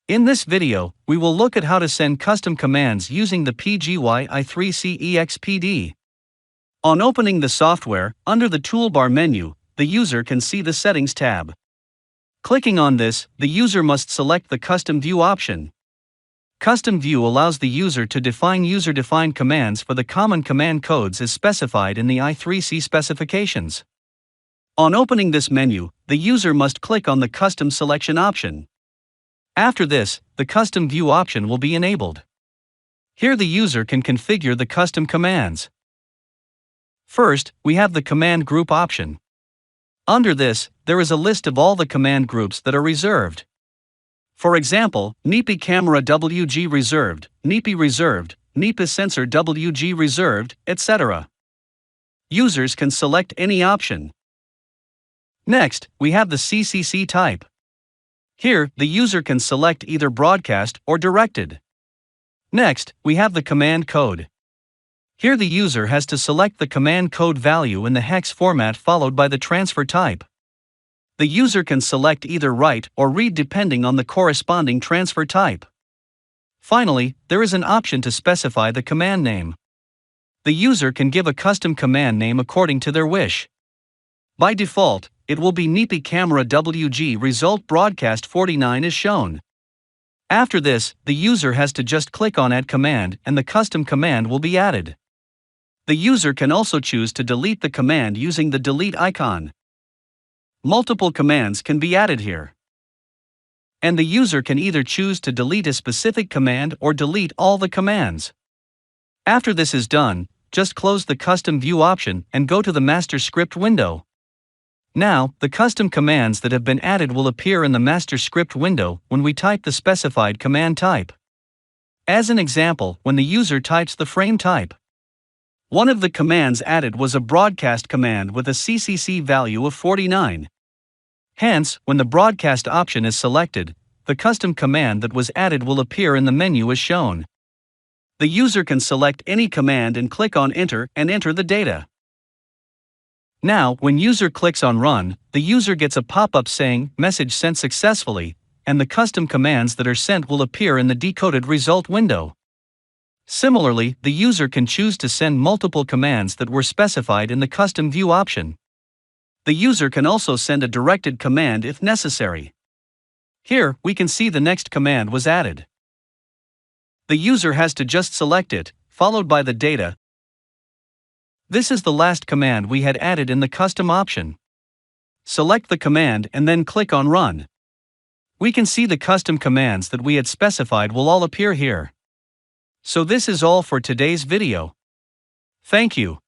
In this video, we will look at how to send custom commands using the PGY-I3C-EX-PD. On opening the software, under the toolbar menu, the user can see the Settings tab. Clicking on this, the user must select the Custom View option. Custom View allows the user to define user-defined commands for the common command codes as specified in the I3C specifications. On opening this menu, the user must click on the Custom Selection option. After this, the Custom View option will be enabled. Here the user can configure the custom commands. First, we have the Command Group option. Under this, there is a list of all the command groups that are reserved. For example, NIPI Camera WG reserved, NIPI reserved, NIPI Sensor WG reserved, etc. Users can select any option. Next, we have the CCC type. Here, the user can select either broadcast or directed. Next, we have the command code. Here the user has to select the command code value in the hex format followed by the transfer type. The user can select either write or read depending on the corresponding transfer type. Finally, there is an option to specify the command name. The user can give a custom command name according to their wish. By default, it will be NIPI Camera WG Result Broadcast 49 as shown. After this, the user has to just click on Add Command and the custom command will be added. The user can also choose to delete the command using the delete icon. Multiple commands can be added here. And the user can either choose to delete a specific command or delete all the commands. After this is done, just close the Custom View option and go to the Master Script window. Now, the custom commands that have been added will appear in the Master Script window when we type the specified command type. As an example, when the user types the frame type. One of the commands added was a broadcast command with a CCC value of 49. Hence, when the broadcast option is selected, the custom command that was added will appear in the menu as shown. The user can select any command and click on Enter and enter the data. Now, when user clicks on Run, the user gets a pop-up saying, Message sent successfully, and the custom commands that are sent will appear in the decoded result window. Similarly, the user can choose to send multiple commands that were specified in the Custom View option. The user can also send a directed command if necessary. Here, we can see the next command was added. The user has to just select it, followed by the data. This is the last command we had added in the custom option. Select the command and then click on Run. We can see the custom commands that we had specified will all appear here. So this is all for today's video. Thank you.